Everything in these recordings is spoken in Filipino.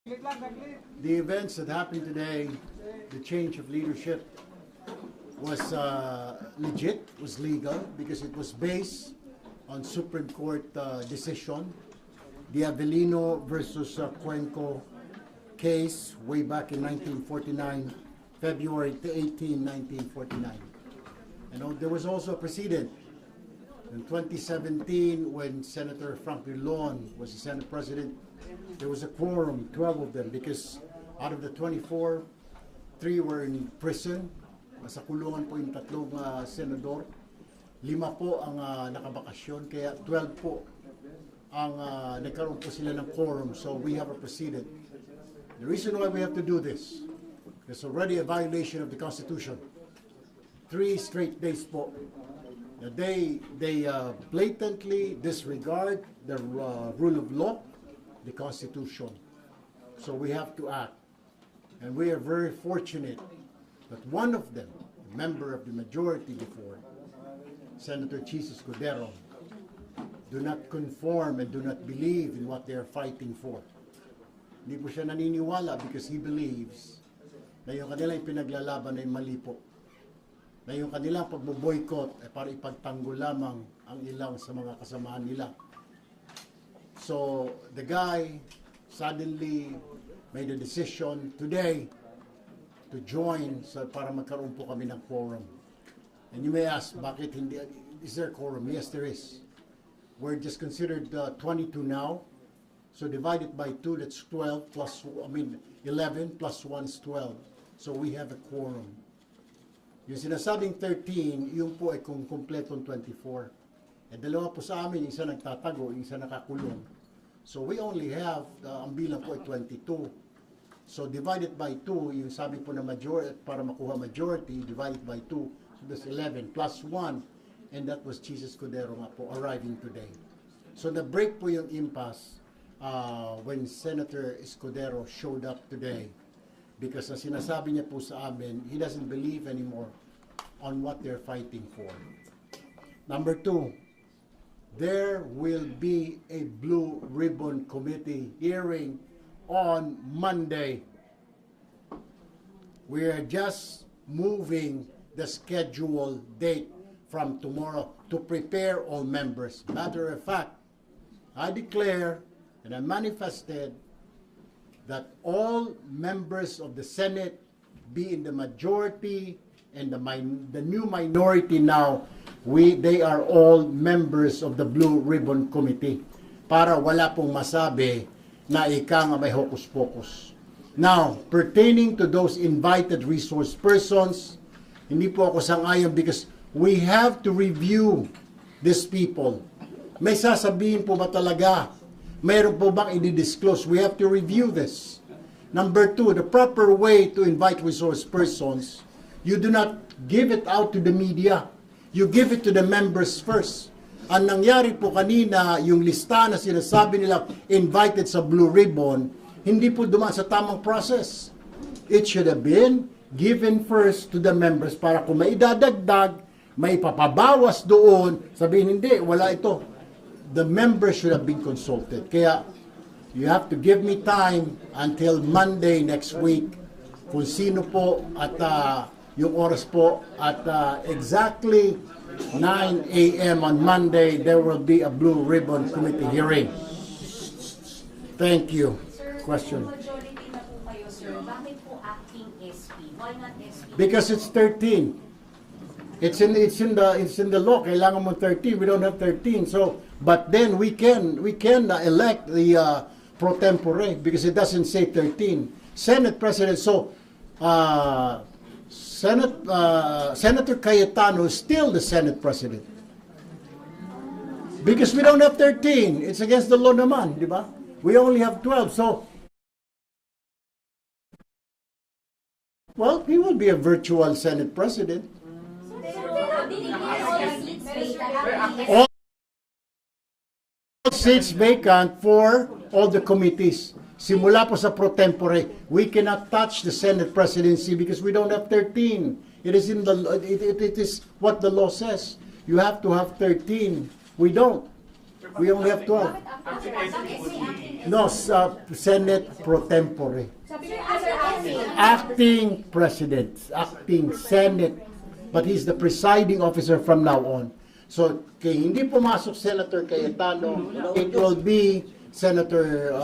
The events that happened today, the change of leadership, was legit, was legal, because it was based on Supreme Court decision, the Avellino versus Cuenco case way back in 1949, February 18, 1949. And there was also a precedent in 2017 when Senator Frank Drilon was the Senate President. There was a quorum, 12 of them, because out of the 24, 3 were in prison. Sa kulungan po yung tatlong senador. 5 po ang nakabakasyon, kaya 12 po ang nagkaroon po sila ng quorum. So we have a precedent. The reason why we have to do this, there's already a violation of the Constitution. 3 straight days po. They blatantly disregard the rule of law, the Constitution. So we have to act. And we are very fortunate that one of them, a member of the majority before, Senator Chis Escudero, do not conform and do not believe in what they are fighting for. Hindi po siya naniniwala because he believes na yung kanilang pinaglalaban ay mali po. Na yung kanilang pagbo-boycott ay para ipagtanggol lamang ang ilang sa mga kasamaan nila. So the guy suddenly made a decision today to join para magkaroon po kami ng quorum. And you may ask, bakit hindi? Is there a quorum? Yes, there is. We're just considered 22 now. So divided by 2, that's 12 plus, 11 plus 1 is 12. So we have a quorum. Yung sinasabing 13, yung po ay kung kompletong 24. Eh, dalawa po sa amin, isa nagtatago, isa nakakulong. So we only have, ang bilang po ay 22. So divided by 2, yung sabi po na majority, para makuha majority, divided by 2, so that's 11 plus 1, and that was Chis Escudero nga po arriving today. So na-break po yung impasse when Senator Escudero showed up today, because ang sinasabi niya po sa amin, he doesn't believe anymore on what they're fighting for. Number 2, there will be a Blue Ribbon Committee hearing on Monday. We are just moving the scheduled date from tomorrow to prepare all members. Matter of fact, I declare and I manifested that all members of the Senate, be in the majority and the new minority now, they are all members of the Blue Ribbon Committee para wala pong masabi na ika nga may hocus-pocus. Now, pertaining to those invited resource persons, hindi po ako sang-ayon because we have to review these people. May sasabihin po ba talaga? Mayroon po bang i-disclose? We have to review this. Number 2, the proper way to invite resource persons, you do not give it out to the media. You give it to the members first. Ang nangyari po kanina, yung lista na sinasabi nila invited sa Blue Ribbon, hindi po dumaan sa tamang process. It should have been given first to the members para kung may idadagdag, may papabawas doon, sabihin hindi, wala ito. The members should have been consulted. Kaya, you have to give me time until Monday next week kung sino po at yung oras po at exactly 9 a.m. on Monday, there will be a Blue Ribbon Committee hearing. Thank you. Sir, Question. majority na po kayo, sir. Bakit po acting SP? Why not SP? Because it's 13. It's in the law. Kailangan mo 13. We don't have 13. So, but then we can elect the pro tempore because it doesn't say 13. Senate President. So, Senator Cayetano is still the Senate President. Because we don't have 13. It's against the law naman, di ba? We only have 12. So, well, he will be a virtual Senate President. All seats vacant for all the committees. Simula po sa pro tempore, we cannot touch the Senate presidency because we don't have 13. It is it is what the law says. You have to have 13. We don't. Sir, We only have 12. Bakit acting No, Senate pro tempore. Sabi niyo, acting. Acting president, acting Senate, but he's the presiding officer from now on. So, kay hindi pumasok Senator Cayetano, it will be Senator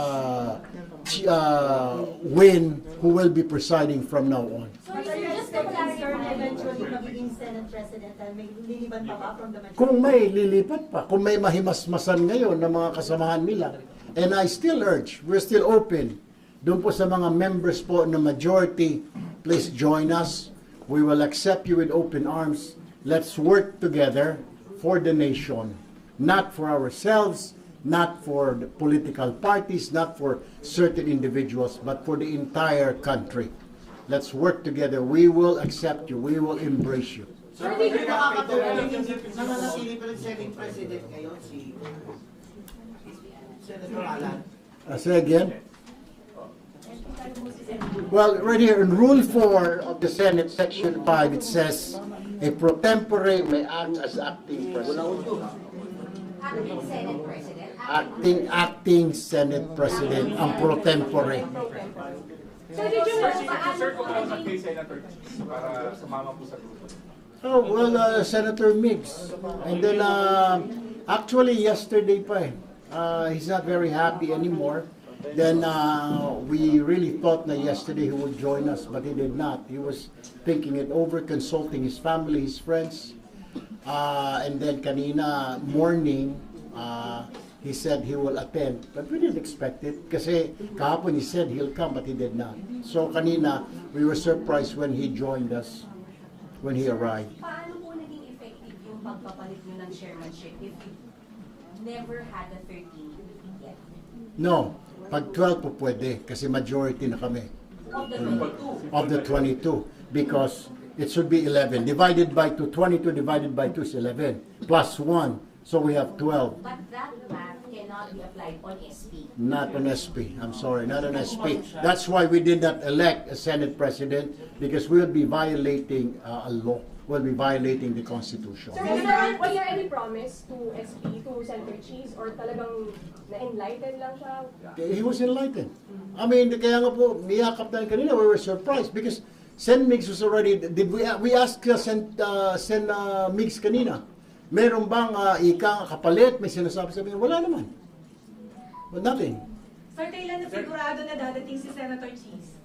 Win who will be presiding from now on. So, But are you just to expecting sir clarify, eventually magiging Senate President and may liliban pa ba from the majority? Kung may lilipat pa, kung may mahimasmasan ngayon ng mga kasamahan nila, and I still urge, we're still open, doon po sa mga members po ng majority, please join us. We will accept you with open arms. Let's work together for the nation, not for ourselves, not for the political parties, not for certain individuals, but for the entire country. Let's work together. We will accept you. We will embrace you. Sir, hindi ko nakakatawa yung nananatili pa rin Senate President ngayon si Senator Alan. Say again. Well, right here in Rule 4 of the Senate, Section 5, it says, a pro tempore may act as acting president. acting Senate President. Acting Senate President, ang pro tempore. So, did you know, Sir, kung paano ano kay Senator Cheese para sumama po sa grupo. Oh, well, Senator Mix. And then, actually, yesterday pa he's not very happy anymore. Then, we really thought na yesterday he would join us, but he did not. He was thinking it over, consulting his family, his friends. And then, kanina morning, he said he will attend. But we didn't expect it. Kasi kahapon he said he'll come, but he did not. So, kanina, we were surprised when he joined us, when he arrived. Paano po naging effective yung pagpapalit nyo ng chairmanship if you never had a 13 yet? No, pag 12 po pwede kasi majority na kami Of the 22. of the 22 because it should be 11 divided by 2, 22 divided by 2 is 11 plus 1, so we have 12. But that math cannot be applied on SP. Not an SP, I'm sorry, not an SP. That's why we did not elect a Senate President because we would be violating a law, we'll be violating the Constitution. Sir, was there any promise to SP, to Senator Cheese, or talagang na-enlighten lang siya? He was enlightened. I mean, kaya nga po, niyakap na kanina, we were surprised because Sen Mix was already, we asked Sen Mix kanina, meron bang ika kapalit, may sinasabi, wala naman. But nothing. Sir, kailan na sigurado na dadating si Senator Cheese?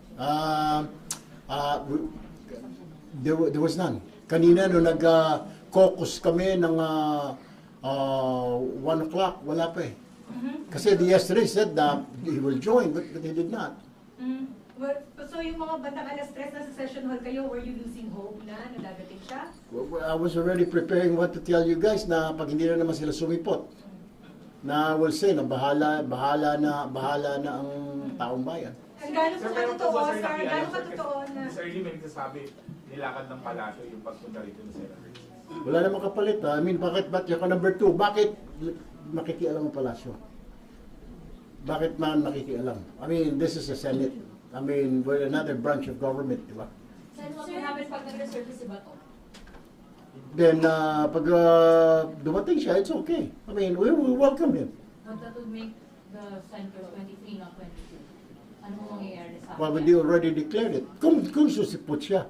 There was none. Kanina nung nag-caucus kami ng 1 o'clock, wala pa eh. Kasi yesterday said that he will join, but he did not. Well, so yung mga bandang alas 3 na sa session hall kayo, were you losing hope na dadating siya? I was already preparing what to tell you guys na pag hindi na naman sila sumipot. Na will say na bahala na ang taong bayan. Ang gano'n Sir, po pero katotoo, po, sir? nakialam, Gano'n sir, katotoo na? Miss Early may nagsasabi, nilakad ng palaso yung pagpunta rito ni Senator Cheese. Wala namang kapalit. I mean, bakit yung number 2? Bakit makikialam ang palasyo? Bakit man makikialam? I mean, this is a Senate. I mean, we're another branch of government, di ba? Sir, what will happen pag nag-resurface si Bato? Then, pag dumating siya, it's okay. I mean, we will welcome him. But that would make the Senators 23, not 22. Ano mo mangyayari sa Well, we already declared it. Kung susipot siya.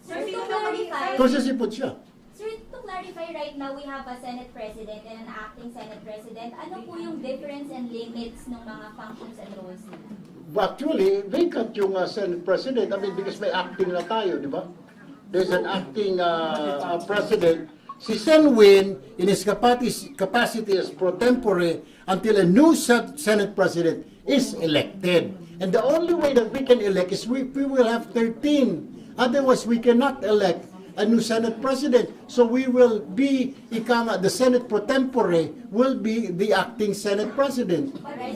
Sir, Sino to na maging clarify, Kung susipot siya. Sir, to clarify, right now we have a Senate President and an acting Senate President. Ano po yung difference and limits ng mga functions and roles nila? Actually, vacant yung Senate President. I mean, because may acting na tayo, di ba? There's an acting President. Si Sen Win, in his capacity as pro tempore, until a new Senate President is elected. And the only way that we can elect is we will have 13. Otherwise, we cannot elect a new Senate President. So we will be, the Senate pro tempore will be the acting Senate President. But if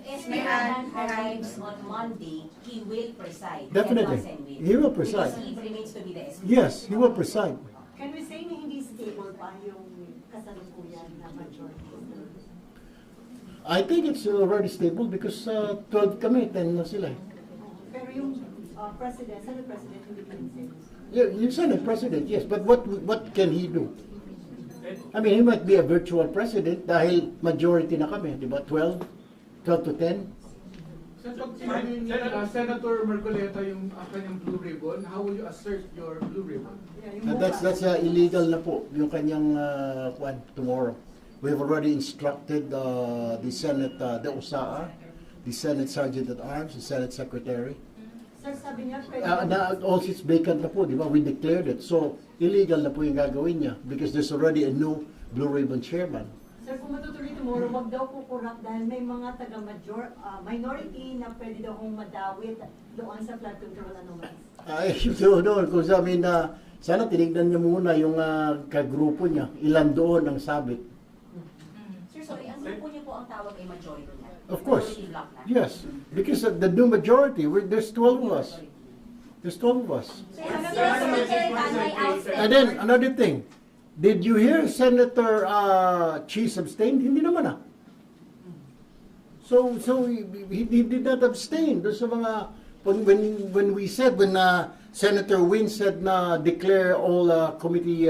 SP Alan arrives on Monday, he will preside. Definitely. He will preside. Because he remains to be the SP. Yes, he will preside. Can we say na hindi stable pa yung kasalukuyan na majority? I think it's already stable because 12 kami, 10 na sila. Pero yung President, Senate President, hindi pa rin stable. Yeah, you Senate President, yes, but what can he do? I mean, he might be a virtual president dahil majority na kami, di ba? 12 to 10. Sir, pag sinabi ni Senator Marcoleta yung kanyang blue ribbon, how will you assert your blue ribbon? That's illegal na po yung kanyang tomorrow. We've already instructed the Senate, the USAA, the Senate Sergeant at Arms, the Senate Secretary. Sir, sabi niya, All seats vacant na po, di ba? We declared it. So, illegal na po yung gagawin niya because there's already a new Blue Ribbon Chairman. Sir, kung matutuloy tomorrow, wag daw po corrupt dahil may mga minority na pwede daw kong madawit doon sa flood control anomalies. Ay, so doon, kung sabi na, sana tinignan niya muna yung kagrupo niya. Ilan doon ang sabit. Sir, sorry, ang grupo niyo po ang tawag ay majority na. Of course. Majority block na. Yes, because of the new majority, there's 12 of us. There's 12 of us. Senator Tanay ousted. And then, another thing, did you hear Senator Cheese abstain? Hindi naman So he did not abstain. Doon sa mga, when we said, when Senator Win said na declare all committee,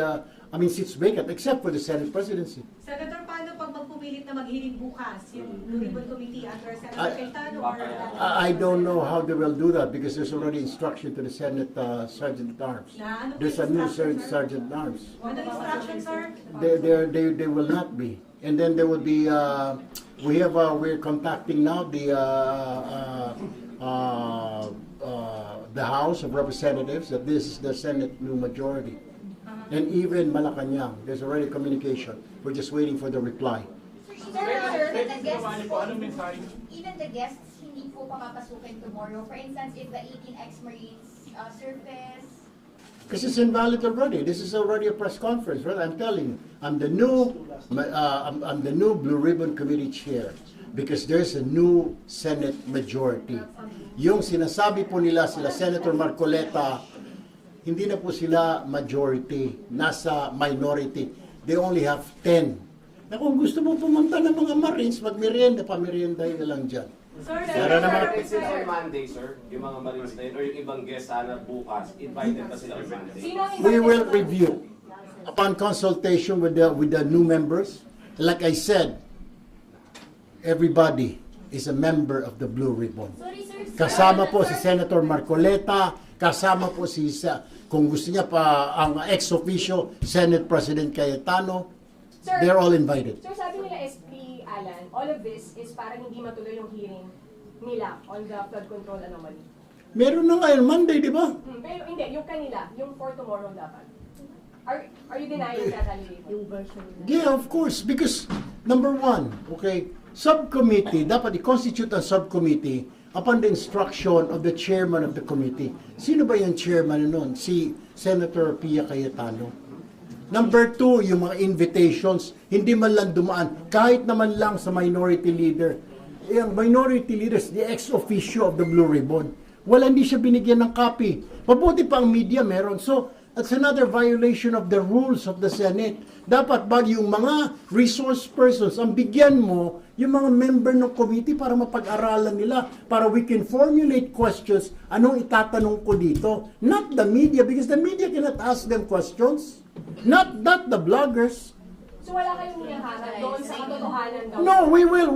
seats vacant, except for the Senate presidency. Senator, paano pag magpumilit na mag-hearing bukas yung Blue Ribbon Committee under Senator Cayetano or I don't know how they will do that because there's already instruction to the Senate Sergeant at Arms. Na ano po There's a yung new instruction, sir? Sergeant at Arms. Ano instruction, sir? They will not be. And then there will be, we're contacting now the House of Representatives that this is the Senate new majority. And even Malacanang, there's already communication. We're just waiting for the reply. Even the guests, hindi po papapasukin tomorrow. For instance, if the 18 ex-Marines surface, Because it's invalid already. This is already a press conference, right? I'm telling you, I'm the new Blue Ribbon Committee chair because there's a new Senate majority. Yung sinasabi po nila sila Senator Marcoleta, hindi na po sila majority, nasa minority. They only have 10. Na kung gusto mo pumunta ng mga Marines, magmerienda, pameriendahin na lang dyan. Sir, Para naman- Since on Monday, sir, yung mga Marines na yun, or yung ibang guest sana bukas, invited pa sila on Monday. Sino ang We will invited? review upon consultation with the new members. Like I said, everybody is a member of the Blue Ribbon. sorry sir, Kasama po si Senator Marcoleta, kasama po kung gusto niya pa, ang ex-officio, Senate President Cayetano. Sir, They're all invited. Sir, sabi nila SP Alan, all of this is para hindi matuloy yung hearing nila on the flood control anomaly. Meron na ngayon Monday, di ba? Pero hindi, yung kanila, yung for tomorrow dapat. Are you denying that, Ali? Yeah, of course. Because, number one, okay, subcommittee, dapat i-constitute ang subcommittee upon the instruction of the chairman of the committee. Sino ba yung chairman nun? Si Senator Pia Cayetano. Number two, yung mga invitations, hindi man lang dumaan, kahit naman lang sa minority leader. Yung minority leaders, the ex-officio of the Blue Ribbon, hindi siya binigyan ng copy. Mabuti pa ang media meron. So, that's another violation of the rules of the Senate. Dapat ba yung mga resource persons, ang bigyan mo yung mga member ng committee para mapag-aralan nila, para we can formulate questions, anong itatanong ko dito. Not the media, because the media cannot ask them questions. Not the bloggers. So wala kayong hinahanap doon sa katotohanan daw? No, we will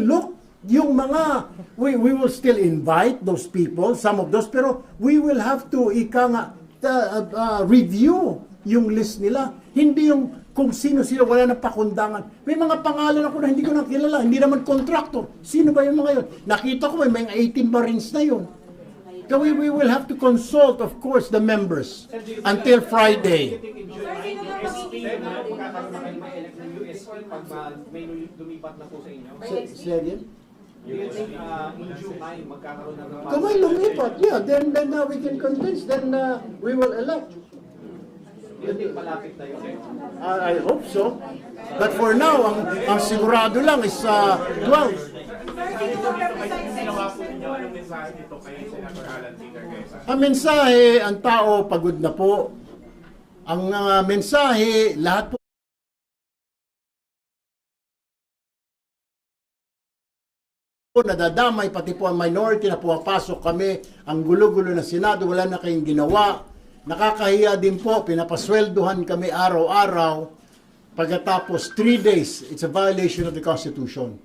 look yung mga, we will still invite those people, some of those, pero we will have to review yung list nila. Hindi yung kung sino sila, wala na pakundangan. May mga pangalan ako na hindi ko nakilala, hindi naman contractor. Sino ba yung mga yun? Nakita ko may mga 18 Marines na yun. So we will have to consult, of course, the members until Friday. Sir, sino ba magiging Magkakaroon na kayo ma-elect ng USP pag may lumipat na po sa inyo? Say again? Do you think in July magkakaroon na ng Kung may lumipat, yeah, then we can convince, then we will elect. Do you think malapit na yun? I hope so. But for now, ang sigurado lang is 12. Ginawa po ninyo, anong mensahe dito kay Senator Alan Peter Quezon? Ang mensahe, ang tao pagod na po. Ang mensahe, lahat po nadadamay, pati po ang minority na pumapasok kami, ang gulo-gulo na Senado, wala na kayong ginawa. Nakakahiya din po, pinapasweldohan kami araw-araw. Pagkatapos 3 days, it's a violation of the Constitution.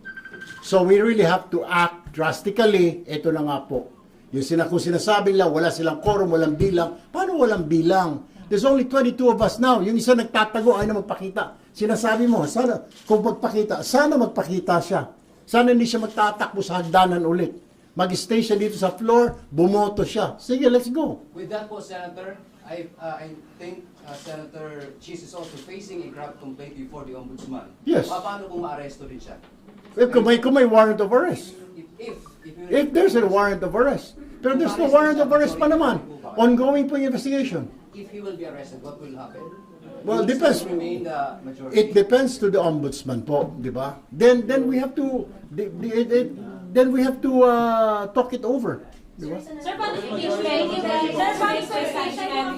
So we really have to act drastically. Ito na nga po. Kung sinasabi nila, wala silang quorum, walang bilang. Paano walang bilang? There's only 22 of us now. Yung isa nagtatago, ay na magpakita. Sinasabi mo, sana, kung magpakita, sana magpakita siya. Sana hindi siya magtatakbo sa hagdanan ulit. Mag-stay siya dito sa floor, bumoto siya. Sige, let's go. With that po, Senator, I think Senator Cheese is also facing a graft complaint before the Ombudsman. Yes. Paano kung maaresto rin siya? Kung may warrant of arrest. If there's a warrant of arrest. Pero there's no warrant of arrest pa naman. Ongoing po yung investigation. If he will be arrested, what will happen? Well, Will he depends. still remain the majority? It depends to the ombudsman po, di ba? Then we have to talk it over, di ba? Sir, paano impeachment? Sir, paano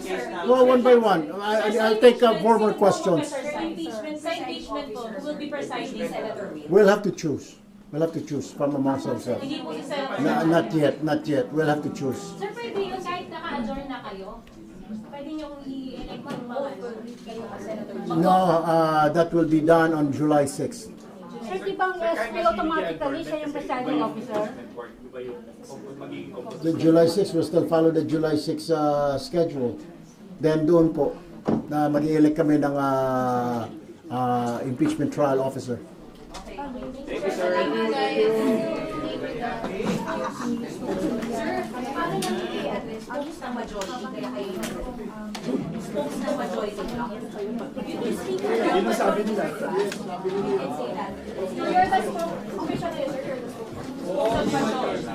sir? Well, one by one. I'll take 4 more questions. Sa impeachment po, who will be presiding Senator Will? We'll have to choose. We'll have to choose from amongst ourselves. Hindi po si Senator. Not yet. We'll have to choose. Sir, pwede yung kahit naka-adjourn na kayo, pwede nyo kung i-elect ng mga kayo as Senator. No, that will be done on July 6th. Sir, di bang SK automatically siya yung presiding officer? The July 6 will still follow the July 6 schedule. Then doon po, na mag-i-elect kami ng impeachment trial officer. Thank you, sir. Sir, paano nyo i-address spokes ng majority kaya kayo spokes ng majority block? Yung speaker lang. Yun ang sabi nila. You can say that. You're the spokesperson, sir. You're the spokesperson.